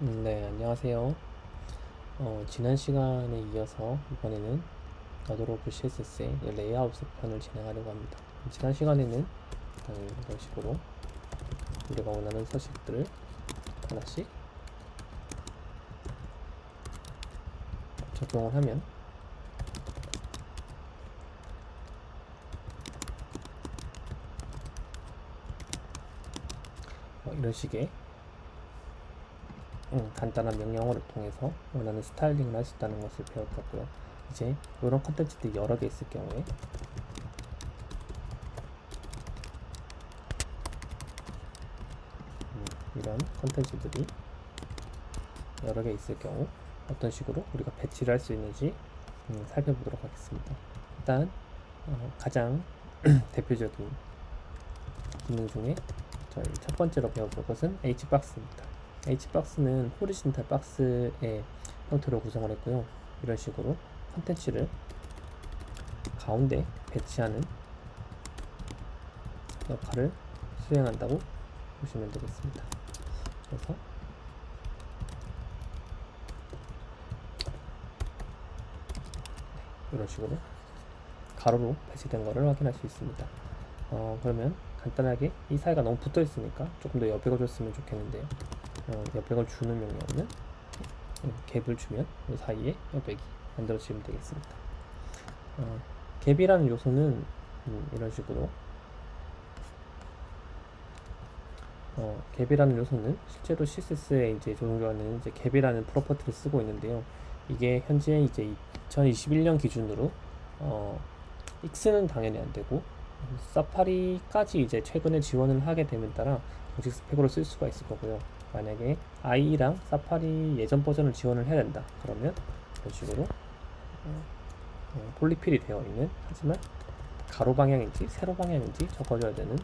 네, 안녕하세요. 지난 시간에 이어서 이번에는 어도로브 CSS의 레이아웃 편을 진행하려고 합니다. 지난 시간에는 이런 식으로 우리가 원하는 서식들을 하나씩 적용을 하면 이런 식의 간단한 명령어를 통해서 원하는 스타일링을 할 수 있다는 것을 배웠었고요. 이제 이런 컨텐츠들이 여러 개 있을 경우에 이런 컨텐츠들이 여러 개 있을 경우 어떤 식으로 우리가 배치를 할 수 있는지 살펴보도록 하겠습니다. 일단 가장 대표적인 기능 중에 저희 첫 번째로 배워볼 것은 H박스입니다. H박스는 호리즌탈 박스의 형태로 구성을 했고요. 이런 식으로 컨텐츠를 가운데 배치하는 역할을 수행한다고 보시면 되겠습니다. 그래서 이런 식으로 가로로 배치된 것을 확인할 수 있습니다. 그러면 간단하게 이 사이가 너무 붙어 있으니까 조금 더 여백을 줬으면 좋겠는데요. 여백을 주는 명령어는 갭을 주면 이 사이에 여백이 만들어지면 되겠습니다. 갭이라는 요소는 이런 식으로 갭이라는 요소는 실제로 CSS에 이제 적용하는 이제 갭이라는 프로퍼티를 쓰고 있는데요. 이게 현재 이제 2021년 기준으로 X는 당연히 안 되고 사파리까지 이제 최근에 지원을 하게 되면 따라 공식 스펙으로 쓸 수가 있을 거고요. 만약에 IE랑 사파리 예전 버전을 지원을 해야 된다. 그러면 이런 식으로 폴리필이 되어 있는, 하지만 가로 방향인지 세로 방향인지 적어줘야 되는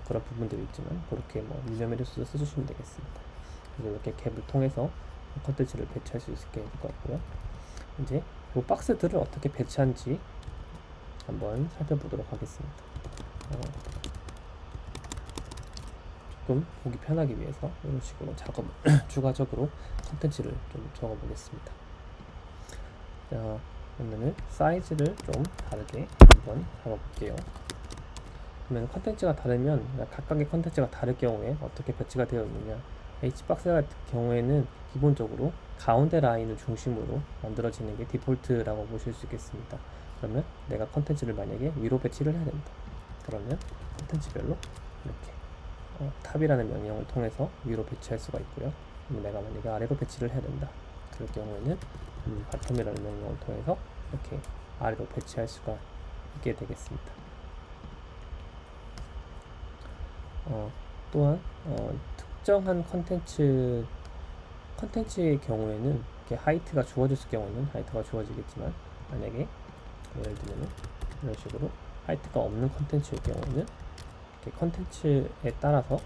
그런 부분들이 있지만 그렇게 유념해서 써주시면 되겠습니다. 그래서 이렇게 갭을 통해서 컨텐츠를 배치할 수 있게 될 것 같고요. 이제 이 박스들을 어떻게 배치한지 한번 살펴보도록 하겠습니다. 조금 보기 편하기 위해서 이런 식으로 추가적으로 컨텐츠를 좀 적어보겠습니다. 자, 그러면은 사이즈를 좀 다르게 한번 잡아볼게요. 그러면 컨텐츠가 다르면 각각의 컨텐츠가 다를 경우에 어떻게 배치가 되어 있느냐, H박스 같은 경우에는 기본적으로 가운데 라인을 중심으로 만들어지는 게 디폴트라고 보실 수 있겠습니다. 그러면 내가 컨텐츠를 만약에 위로 배치를 해야 된다. 그러면 컨텐츠별로 이렇게 탑이라는 명령을 통해서 위로 배치할 수가 있고요. 내가 만약에 아래로 배치를 해야 된다. 그럴 경우에는 바텀이라는 명령을 통해서 이렇게 아래로 배치할 수가 있게 되겠습니다. 또한 특정한 컨텐츠의 경우에는 이렇게 하이트가 주어졌을 경우에는 하이트가 주어지겠지만, 만약에 예를 들면 이런 식으로 하이트가 없는 컨텐츠일 경우에는 이렇게 컨텐츠에 따라서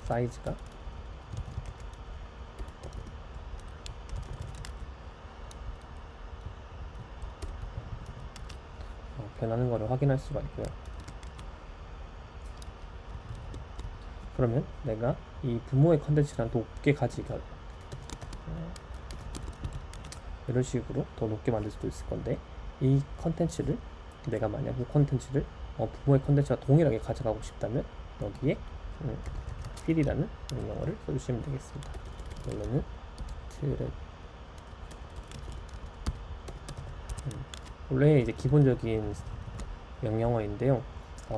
사이즈가 변하는 것을 확인할 수가 있고요. 그러면 내가 이 부모의 컨텐츠랑 높게 가지가 이런 식으로 더 높게 만들 수도 있을 건데, 이 컨텐츠를 내가 만약 그 컨텐츠를 부모의 컨텐츠와 동일하게 가져가고 싶다면 여기에 fill이라는 명령어를 써주시면 되겠습니다. 그러면은 트랩 원래 이제 기본적인 명령어인데요.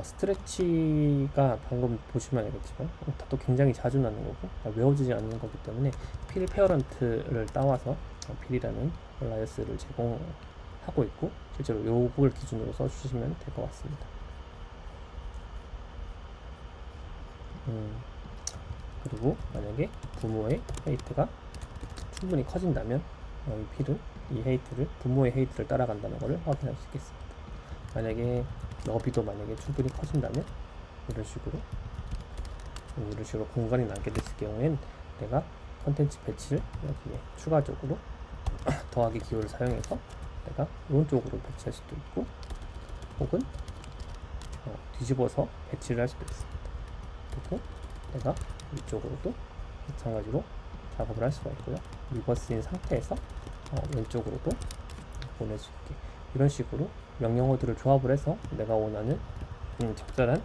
스트레치가 방금 보시면 알겠지만 또 굉장히 자주 나는 거고 외워지지 않는 거기 때문에 필 페어런트를 따와서 필이라는 라이어스를 제공하고 있고, 실제로 요걸 기준으로 써주시면 될 것 같습니다. 그리고 만약에 부모의 헤이트가 충분히 커진다면 이 필은 이 헤이트를 부모의 헤이트를 따라간다는 것을 확인할 수 있겠습니다. 만약에 너비도 만약에 충분히 커진다면 이런 식으로 공간이 남게 됐을 경우엔 내가 컨텐츠 배치를 여기에 추가적으로 더하기 기호를 사용해서 내가 오른쪽으로 배치할 수도 있고, 혹은 뒤집어서 배치를 할 수도 있습니다. 그리고 내가 위쪽으로도 마찬가지로 작업을 할 수가 있고요. 리버스인 상태에서 왼쪽으로도 보낼 수 있게, 이런 식으로 명령어들을 조합을 해서 내가 원하는 적절한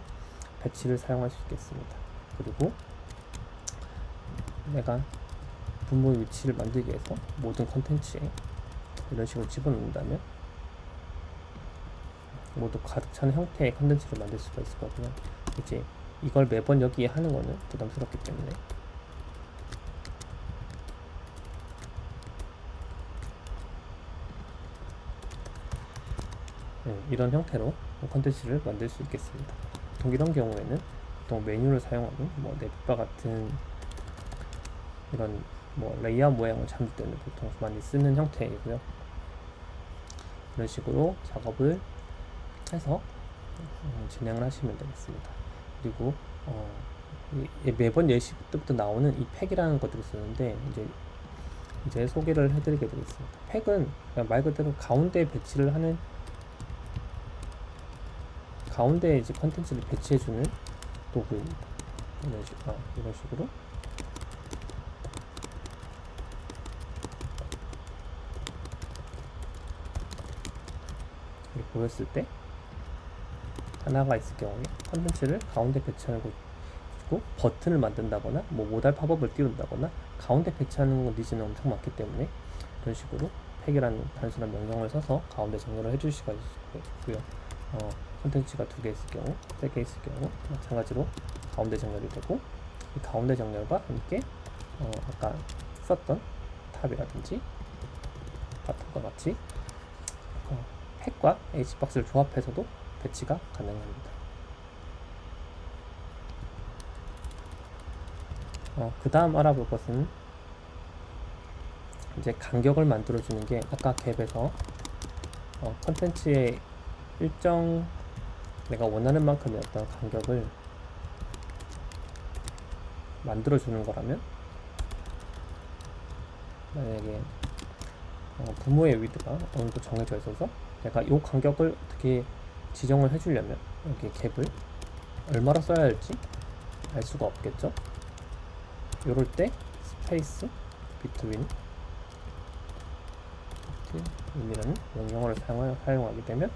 배치를 사용할 수 있겠습니다. 그리고 내가 분모의 위치를 만들기 위해서 모든 컨텐츠에 이런 식으로 집어넣는다면 모두 가득 차는 형태의 컨텐츠를 만들 수가 있을 거고요. 이제 이걸 매번 여기에 하는 거는 부담스럽기 때문에 이런 형태로 컨텐츠를 만들 수 있겠습니다. 보통 이런 경우에는 보통 메뉴를 사용하는 넷바 같은 이런 레이아웃 모양을 잡을 때는 보통 많이 쓰는 형태이고요. 이런 식으로 작업을 해서 진행을 하시면 되겠습니다. 그리고 매번 예시 때부터 나오는 이 팩이라는 것들을 쓰는데 이제 소개를 해드리게 되겠습니다. 팩은 그냥 말 그대로 가운데 배치를 하는, 가운데에 이제 컨텐츠를 배치해주는 도구입니다. 이런 식으로 이렇게 보였을 때 하나가 있을 경우에 컨텐츠를 가운데 배치하는 것이고, 버튼을 만든다거나 모달 팝업을 띄운다거나 가운데 배치하는 니즈는 엄청 많기 때문에 이런 식으로 팩이라는 단순한 명령을 써서 가운데 정렬을 해줄 수가 있고요. 컨텐츠가 2개 있을 경우, 3개 있을 경우 마찬가지로 가운데 정렬이 되고, 이 가운데 정렬과 함께 아까 썼던 탑이라든지 바텀과 같이 팩과 H박스를 조합해서도 배치가 가능합니다. 그 다음 알아볼 것은 이제 간격을 만들어주는 게, 아까 갭에서 컨텐츠의 일정 내가 원하는 만큼의 어떤 간격을 만들어주는 거라면, 만약에 분모의 위드가 어느 정도 정해져 있어서 내가 이 간격을 어떻게 지정을 해주려면 여기 갭을 얼마로 써야 할지 알 수가 없겠죠. 이럴 때 스페이스 비트윈 이라는 명령어를 사용하게 되면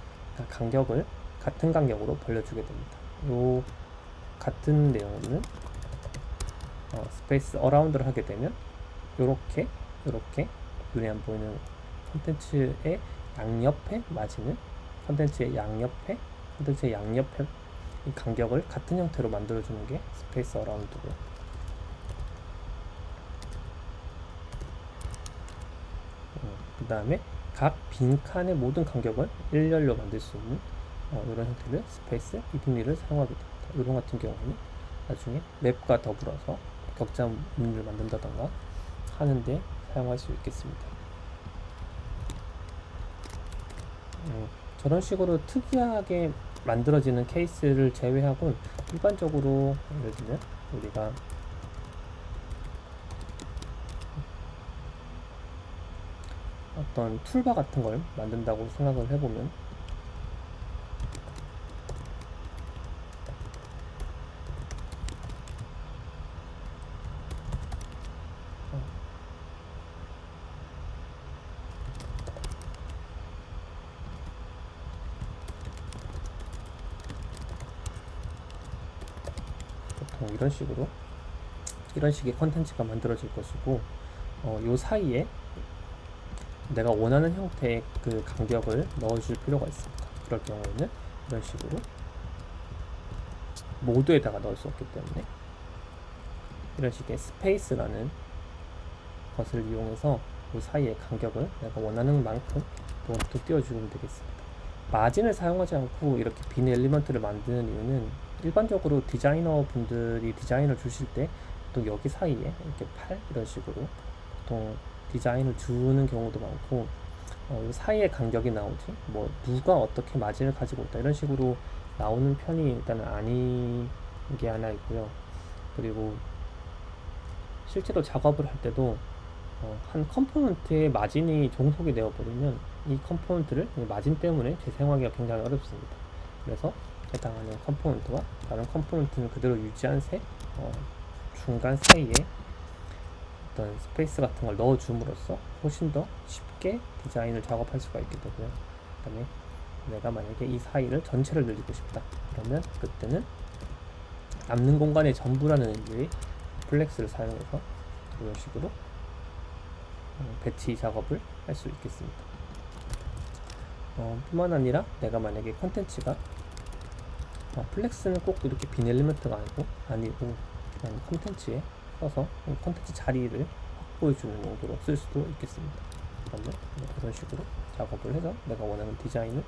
간격을 같은 간격으로 벌려주게 됩니다. 요 같은 내용은 스페이스 어라운드를 하게 되면 이렇게 눈에 안 보이는 콘텐츠의 양옆에 마지는 컨텐츠의 양옆에 이 간격을 같은 형태로 만들어주는 게 스페이스 어라운드고요. 그 다음에 각 빈칸의 모든 간격을 일렬로 만들 수 있는 이런 형태를 스페이스 이분리를 사용하게 됩니다. 이런 같은 경우는 나중에 맵과 더불어서 격자 무늬를 만든다던가 하는데 사용할 수 있겠습니다. 저런 식으로 특이하게 만들어지는 케이스를 제외하고는 일반적으로 예를 들면 우리가 어떤 툴바 같은 걸 만든다고 생각을 해보면 보통 이런 식의 컨텐츠가 만들어질 것이고, 요 사이에 내가 원하는 형태의 그 간격을 넣어줄 필요가 있습니다. 그럴 경우에는 이런 식으로 모두에다가 넣을 수 없기 때문에 이런 식의 스페이스라는 것을 이용해서 그 사이의 간격을 내가 원하는 만큼 또 띄워주면 되겠습니다. 마진을 사용하지 않고 이렇게 빈 엘리먼트를 만드는 이유는 일반적으로 디자이너 분들이 디자인을 주실 때 또 여기 사이에 이렇게 이런 식으로 보통 디자인을 주는 경우도 많고, 이 사이에 간격이 나오지 누가 어떻게 마진을 가지고 있다 이런 식으로 나오는 편이 일단은 아닌 게 하나 있고요. 그리고 실제로 작업을 할 때도 한 컴포넌트에 마진이 종속이 되어 버리면 이 컴포넌트를 마진 때문에 재사용하기가 굉장히 어렵습니다. 그래서 해당하는 컴포넌트와 다른 컴포넌트는 그대로 유지한 채 중간 사이에 어떤 스페이스 같은 걸 넣어줌으로써 훨씬 더 쉽게 디자인을 작업할 수가 있게 되고요. 그 다음에 내가 만약에 이 사이를 전체를 늘리고 싶다 그러면 그때는 남는 공간의 전부라는 의미의 플렉스를 사용해서 이런 식으로 배치 작업을 할 수 있겠습니다. 뿐만 아니라 내가 만약에 컨텐츠가 플렉스는 꼭 이렇게 빈 엘리먼트가 아니고 그냥 컨텐츠에 써서 컨텐츠 자리를 확보해주는 용도로 쓸 수도 있겠습니다. 그러면 이런 식으로 작업을 해서 내가 원하는 디자인을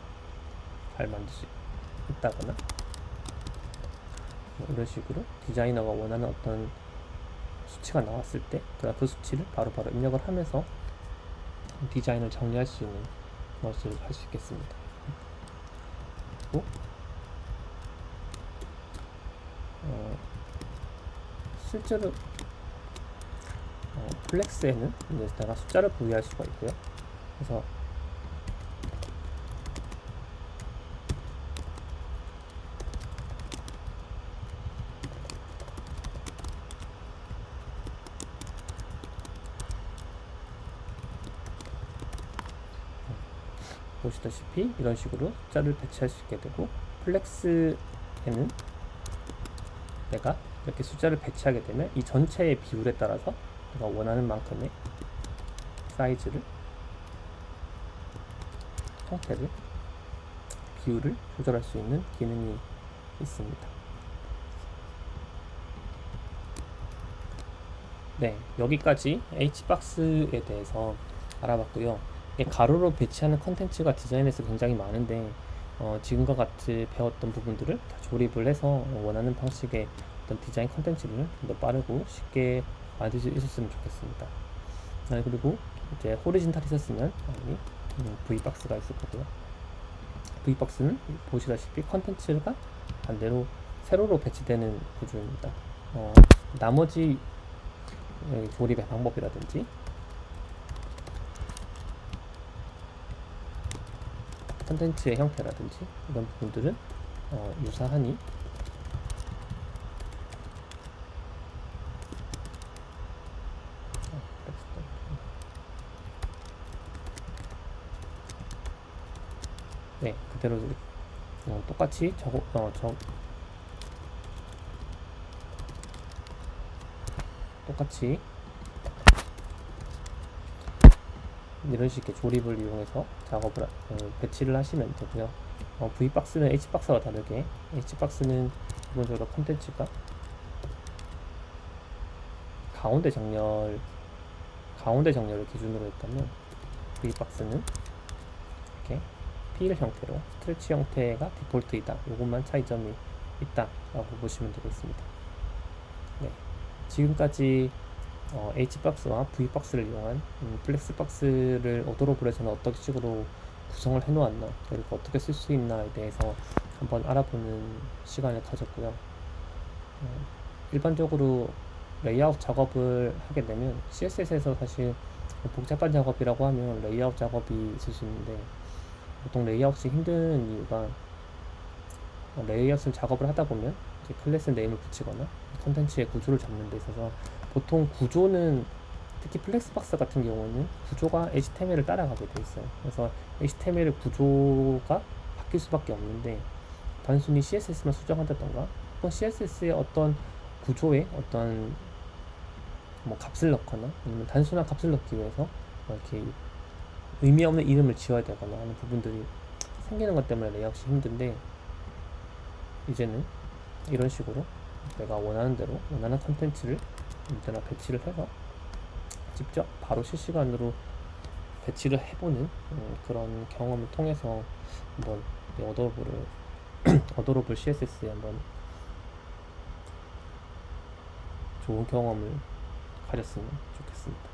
잘 만들 수 있다거나 이런 식으로 디자이너가 원하는 어떤 수치가 나왔을 때 그 수치를 바로바로 입력을 하면서 디자인을 정리할 수 있는 것을 할 수 있겠습니다. 그리고 실제로 플렉스에는 이제 내가 숫자를 부여할 수가 있고요. 그래서 보시다시피 이런 식으로 숫자를 배치할 수 있게 되고, 플렉스에는 내가 이렇게 숫자를 배치하게 되면 이 전체의 비율에 따라서 내가 원하는 만큼의 사이즈를, 형태를, 비율을 조절할 수 있는 기능이 있습니다. 네, 여기까지 H박스에 대해서 알아봤고요. 가로로 배치하는 컨텐츠가 디자인에서 굉장히 많은데 지금과 같이 배웠던 부분들을 다 조립을 해서 원하는 방식의 어떤 디자인 컨텐츠를 좀 더 빠르고 쉽게 만들 수 있었으면 좋겠습니다. 그리고 이제 호리진탈이 있었으면 V박스가 있을 거고요. V박스는 보시다시피 컨텐츠가 반대로 세로로 배치되는 구조입니다. 나머지 조립의 방법이라든지 컨텐츠의 형태라든지 이런 부분들은 유사하니 네, 그대로 똑같이 똑같이 이런 식의 조립을 이용해서 작업을 배치를 하시면 되고요. V박스는 H박스와 다르게 H박스는 기본적으로 컨텐츠가 가운데 정렬을 기준으로 했다면 V박스는 이렇게 필 형태로 스트레치 형태가 디폴트이다. 이것만 차이점이 있다라고 보시면 되겠습니다. 네, 지금까지 H박스와 V박스를 이용한 플렉스박스를 오도로블에서는 어떤 식으로 구성을 해놓았나, 그리고 어떻게 쓸 수 있나에 대해서 한번 알아보는 시간을 가졌고요. 일반적으로 레이아웃 작업을 하게 되면 CSS에서 사실 복잡한 작업이라고 하면 레이아웃 작업이 있을 수 있는데, 보통 레이아웃이 힘든 이유가 레이아웃을 작업을 하다 보면 이제 클래스 네임을 붙이거나 컨텐츠의 구조를 잡는 데 있어서 보통 구조는, 특히 플렉스박스 같은 경우는 구조가 HTML을 따라가게 돼 있어요. 그래서 HTML 구조가 바뀔 수밖에 없는데, 단순히 CSS만 수정한다던가 혹은 CSS의 어떤 구조에 어떤 값을 넣거나 아니면 단순한 값을 넣기 위해서 이렇게 의미 없는 이름을 지어야 되거나 하는 부분들이 생기는 것 때문에 레이아웃이 힘든데, 이제는 이런 식으로 내가 원하는 대로 원하는 컨텐츠를 언제나 배치를 해서 직접 바로 실시간으로 배치를 해보는 그런 경험을 통해서 한번 어도로블 CSS에 한번 좋은 경험을 가졌으면 좋겠습니다.